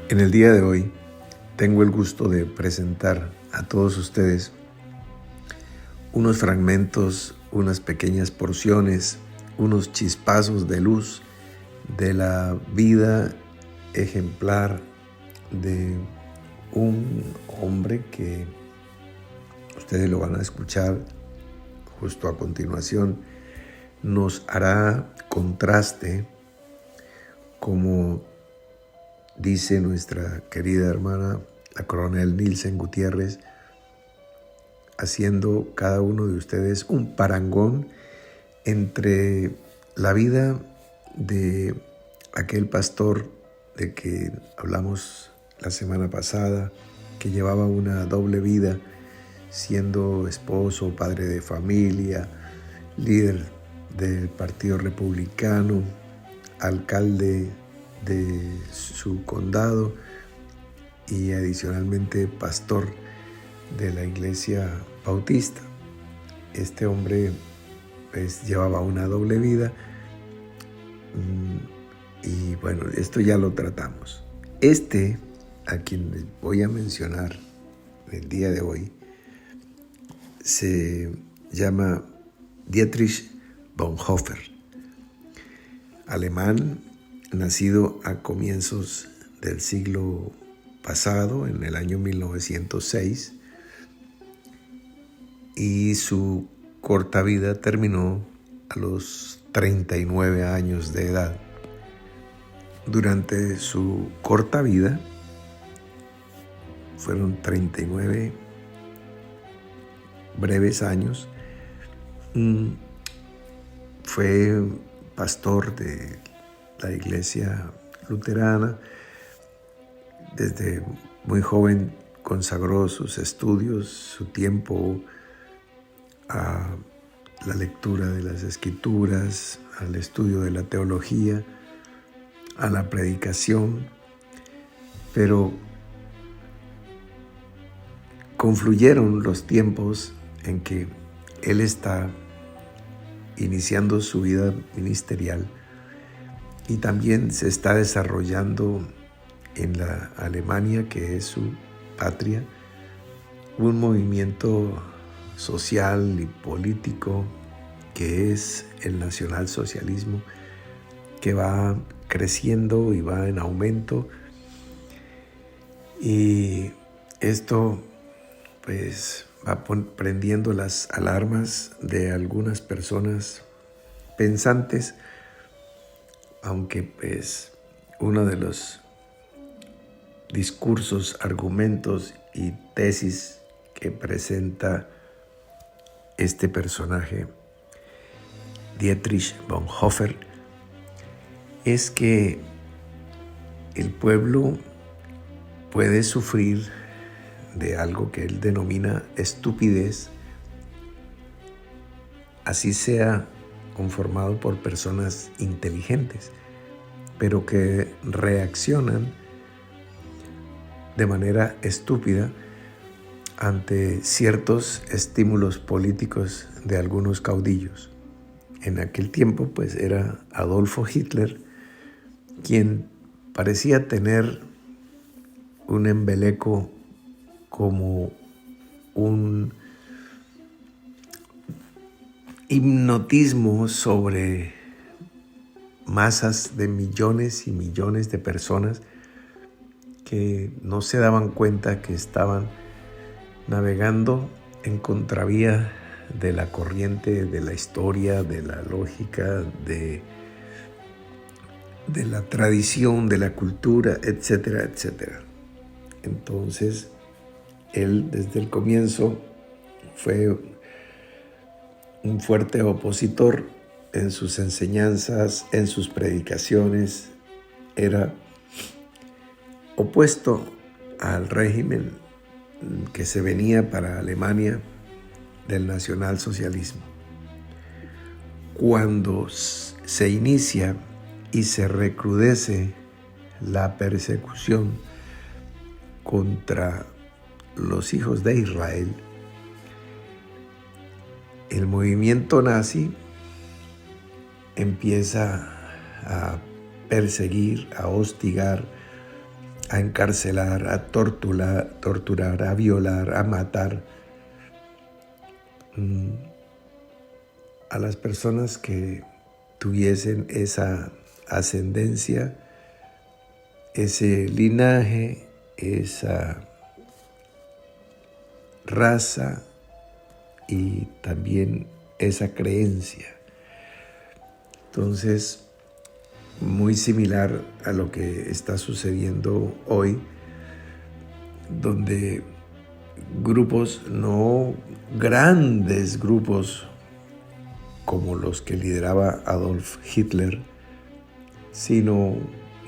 En el día de hoy tengo el gusto de presentar a todos ustedes unos fragmentos, unas pequeñas porciones, unos chispazos de luz de la vida ejemplar de un hombre que ustedes lo van a escuchar justo a continuación. Nos hará contraste, como dice nuestra querida hermana, la coronel Nielsen Gutiérrez, haciendo cada uno de ustedes un parangón entre la vida de aquel pastor de que hablamos la semana pasada, que llevaba una doble vida, siendo esposo, padre de familia, líder del Partido Republicano, alcalde de su condado y adicionalmente pastor de la iglesia bautista. Este hombre pues llevaba una doble vida y bueno, esto ya lo tratamos. A quien les voy a mencionar el día de hoy se llama Dietrich Bonhoeffer, alemán, nacido a comienzos del siglo pasado, en el año 1906, y su corta vida terminó a los 39 años de edad. Durante su corta vida, fueron 39 breves años, fue pastor de la iglesia luterana. Desde muy joven consagró sus estudios, su tiempo a la lectura de las escrituras, al estudio de la teología, a la predicación, pero confluyeron los tiempos en que él está iniciando su vida ministerial y también se está desarrollando en la Alemania, que es su patria, un movimiento social y político que es el nacionalsocialismo, que va creciendo y va en aumento. Y esto pues va prendiendo las alarmas de algunas personas pensantes, aunque pues uno de los discursos, argumentos y tesis que presenta este personaje, Dietrich Bonhoeffer, es que el pueblo puede sufrir de algo que él denomina estupidez, así sea conformado por personas inteligentes, pero que reaccionan de manera estúpida ante ciertos estímulos políticos de algunos caudillos. En aquel tiempo, pues, era Adolfo Hitler quien parecía tener un embeleco como un hipnotismo sobre masas de millones y millones de personas que no se daban cuenta que estaban navegando en contravía de la corriente, de la historia, de la lógica, de la tradición, de la cultura, etcétera, etcétera. Entonces, él desde el comienzo fue un fuerte opositor en sus enseñanzas, en sus predicaciones. Era opuesto al régimen que se venía para Alemania del nacionalsocialismo. Cuando se inicia y se recrudece la persecución contra los hijos de Israel, el movimiento nazi empieza a perseguir, a hostigar, a encarcelar, a torturar, a violar, a matar a las personas que tuviesen esa ascendencia, ese linaje, esa raza y también esa creencia. Entonces, muy similar a lo que está sucediendo hoy, donde grupos, no grandes grupos como los que lideraba Adolf Hitler, sino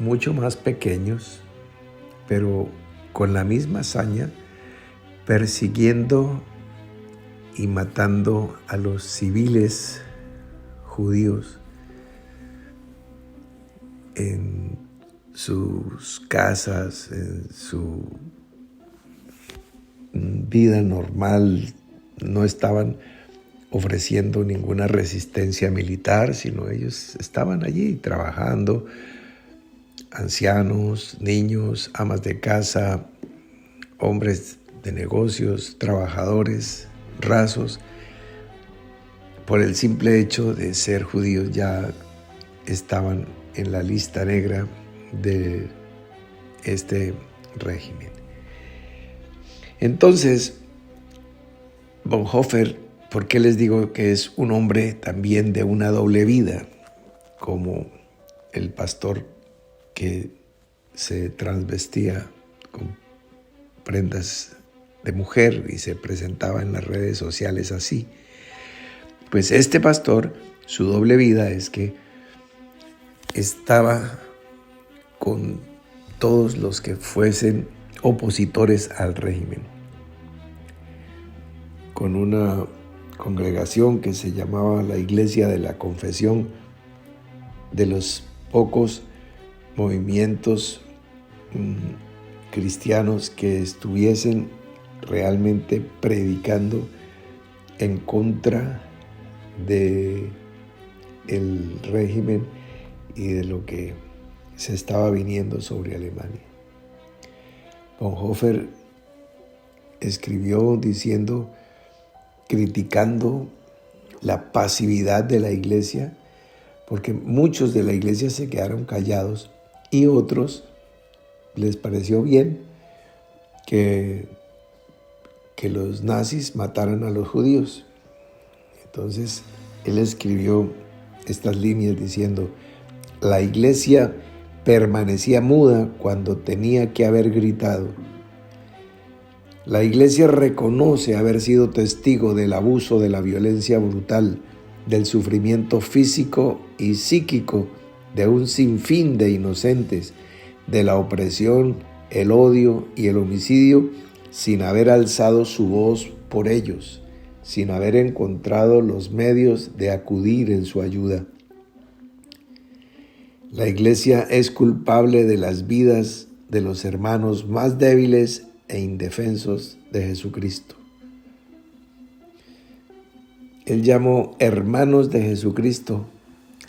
mucho más pequeños, pero con la misma hazaña, persiguiendo y matando a los civiles judíos en sus casas, en su vida normal. No estaban ofreciendo ninguna resistencia militar, sino ellos estaban allí trabajando, ancianos, niños, amas de casa, hombres de negocios, trabajadores rasos. Por el simple hecho de ser judíos ya estaban en la lista negra de este régimen. Entonces, Bonhoeffer, ¿por qué les digo que es un hombre también de una doble vida? Como el pastor que se transvestía con prendas de mujer y se presentaba en las redes sociales así. Pues este pastor, su doble vida es que estaba con todos los que fuesen opositores al régimen, con una congregación que se llamaba la Iglesia de la Confesión, de los pocos movimientos cristianos que estuviesen realmente predicando en contra de el régimen y de lo que se estaba viniendo sobre Alemania. Bonhoeffer escribió diciendo, criticando la pasividad de la iglesia, porque muchos de la iglesia se quedaron callados y otros les pareció bien que los nazis mataran a los judíos. Entonces él escribió estas líneas diciendo, la iglesia permanecía muda cuando tenía que haber gritado. La iglesia reconoce haber sido testigo del abuso, de la violencia brutal, del sufrimiento físico y psíquico de un sinfín de inocentes, de la opresión, el odio y el homicidio, sin haber alzado su voz por ellos, sin haber encontrado los medios de acudir en su ayuda. La iglesia es culpable de las vidas de los hermanos más débiles e indefensos de Jesucristo. Él llamó hermanos de Jesucristo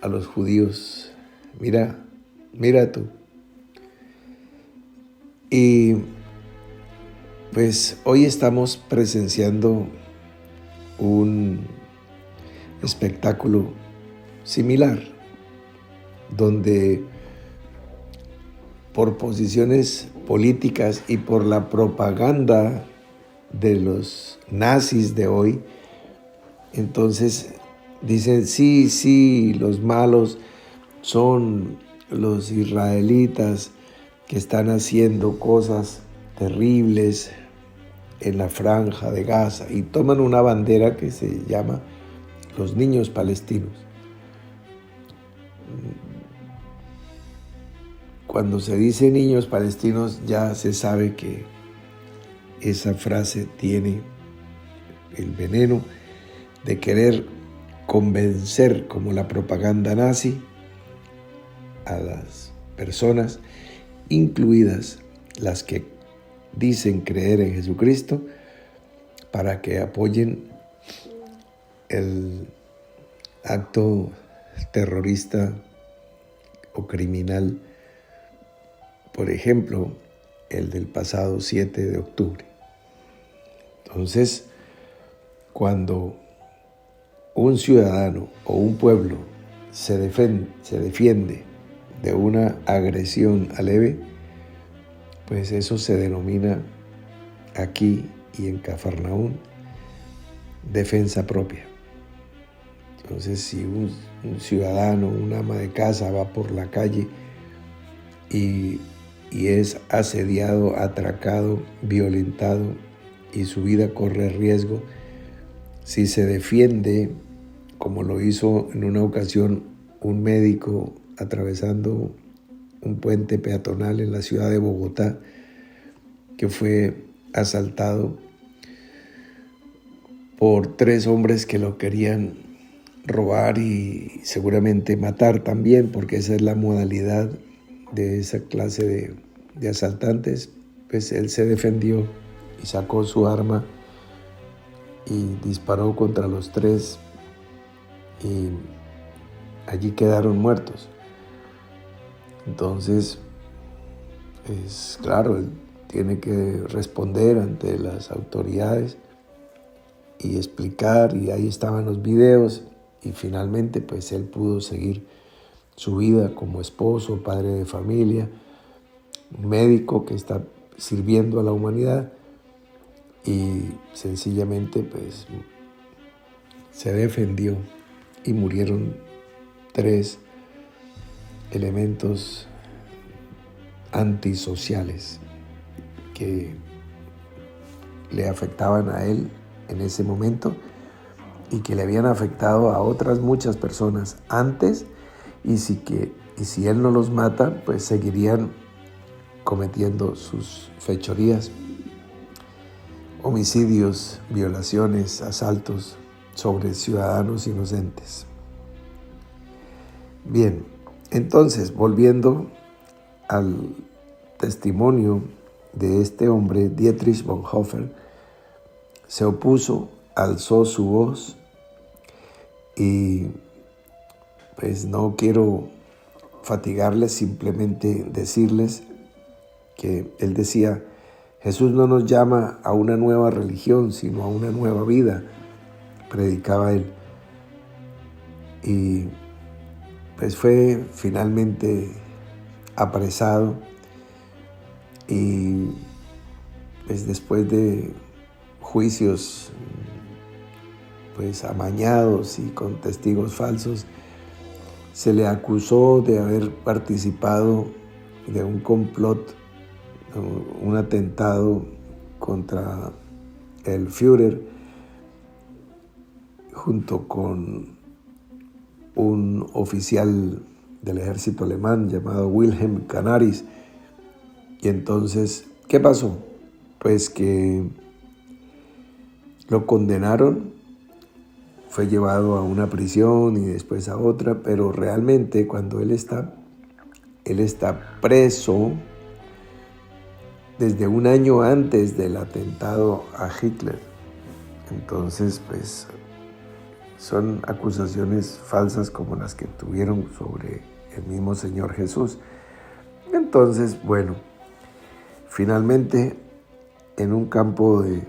a los judíos. Mira tú. Y pues hoy estamos presenciando un espectáculo similar, donde por posiciones políticas y por la propaganda de los nazis de hoy, entonces dicen, sí, los malos son los israelitas que están haciendo cosas terribles en la franja de Gaza, y toman una bandera que se llama los niños palestinos. Cuando se dice niños palestinos ya se sabe que esa frase tiene el veneno de querer convencer, como la propaganda nazi, a las personas, incluidas las que dicen creer en Jesucristo para que apoyen el acto terrorista o criminal, por ejemplo, el del pasado 7 de octubre. Entonces, cuando un ciudadano o un pueblo se defiende de una agresión leve, pues eso se denomina aquí y en Cafarnaún defensa propia. Entonces, si un ciudadano, un ama de casa va por la calle y es asediado, atracado, violentado y su vida corre riesgo, si se defiende, como lo hizo en una ocasión un médico atravesando un puente peatonal en la ciudad de Bogotá, que fue asaltado por 3 hombres que lo querían robar y seguramente matar también, porque esa es la modalidad de esa clase de asaltantes. Pues él se defendió y sacó su arma y disparó contra los 3 y allí quedaron muertos. Entonces, es claro, él tiene que responder ante las autoridades y explicar, y ahí estaban los videos, y finalmente pues él pudo seguir su vida como esposo, padre de familia, un médico que está sirviendo a la humanidad, y sencillamente pues se defendió y murieron 3 elementos antisociales que le afectaban a él en ese momento y que le habían afectado a otras muchas personas antes, y si él no los mata, pues seguirían cometiendo sus fechorías, homicidios, violaciones, asaltos sobre ciudadanos inocentes. Bien, entonces, volviendo al testimonio de este hombre, Dietrich Bonhoeffer se opuso, alzó su voz, y pues no quiero fatigarles, simplemente decirles que él decía: Jesús no nos llama a una nueva religión, sino a una nueva vida, predicaba él. Y pues fue finalmente apresado, y pues después de juicios pues amañados y con testigos falsos, se le acusó de haber participado de un complot, un atentado contra el Führer, junto con un oficial del ejército alemán llamado Wilhelm Canaris. Y entonces, ¿qué pasó? Pues que lo condenaron, fue llevado a una prisión y después a otra, pero realmente cuando él está preso desde un año antes del atentado a Hitler. Entonces, pues son acusaciones falsas como las que tuvieron sobre el mismo Señor Jesús. Entonces, bueno, finalmente en un campo de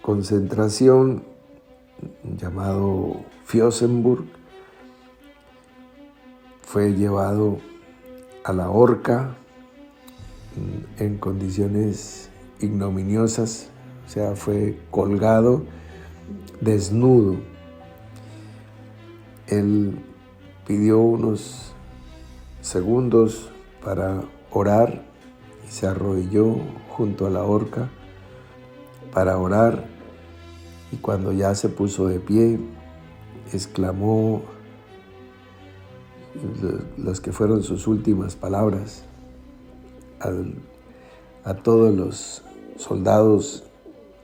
concentración llamado Flossenbürg fue llevado a la horca en condiciones ignominiosas, o sea, fue colgado desnudo. Él pidió unos segundos para orar y se arrodilló junto a la horca para orar, y cuando ya se puso de pie, exclamó las que fueron sus últimas palabras a todos los soldados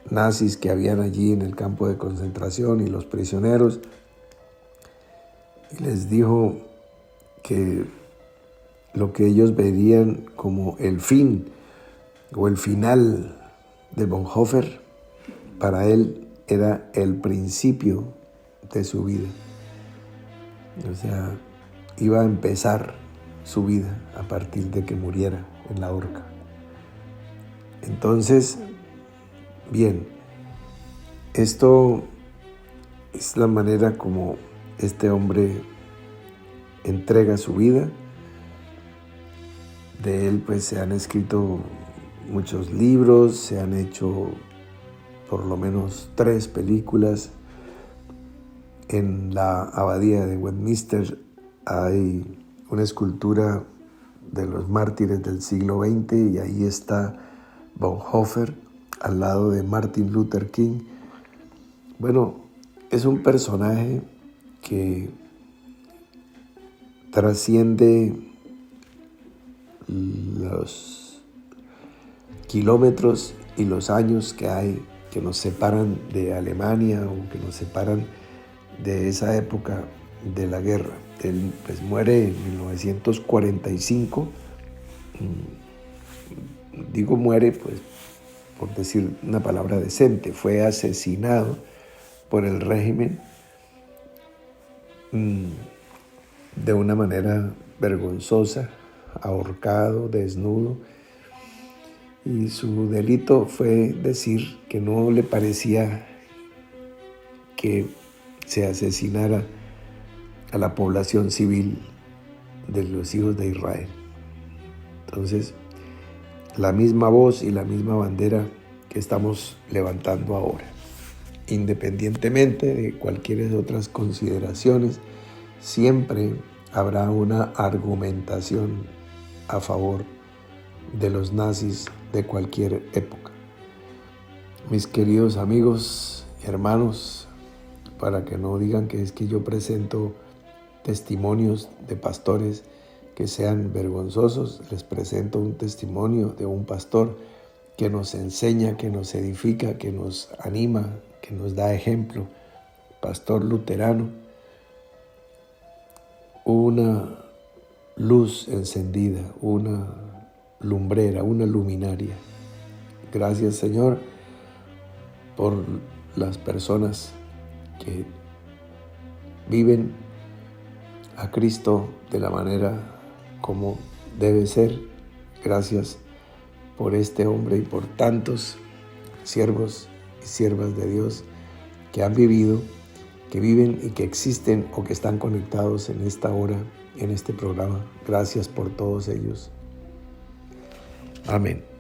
nazis que habían allí en el campo de concentración y los prisioneros, y les dijo que lo que ellos verían como el fin o el final de Bonhoeffer, para él era el principio de su vida. O sea, iba a empezar su vida a partir de que muriera en la horca. Entonces, bien, esto es la manera como este hombre entrega su vida. De él pues se han escrito muchos libros, se han hecho por lo menos 3 películas. En la abadía de Westminster hay una escultura de los mártires del siglo XX y ahí está Bonhoeffer al lado de Martin Luther King. Bueno, es un personaje que trasciende los kilómetros y los años que hay que nos separan de Alemania o que nos separan de esa época de la guerra. Él pues muere en 1945. Digo muere pues por decir una palabra decente. Fue asesinado por el régimen de una manera vergonzosa, ahorcado, desnudo. Y su delito fue decir que no le parecía que se asesinara a la población civil de los hijos de Israel. Entonces, la misma voz y la misma bandera que estamos levantando ahora. Independientemente de cualquier otras consideraciones, siempre habrá una argumentación a favor de los nazis de cualquier época. Mis queridos amigos y hermanos, para que no digan que es que yo presento testimonios de pastores que sean vergonzosos, les presento un testimonio de un pastor que nos enseña, que nos edifica, que nos anima, que nos da ejemplo. Pastor luterano, una luz encendida, una lumbrera, una luminaria. Gracias, Señor, por las personas que viven a Cristo de la manera como debe ser. Gracias por este hombre y por tantos siervos y siervas de Dios que han vivido, que viven y que existen o que están conectados en esta hora, en este programa. Gracias por todos ellos. Amén.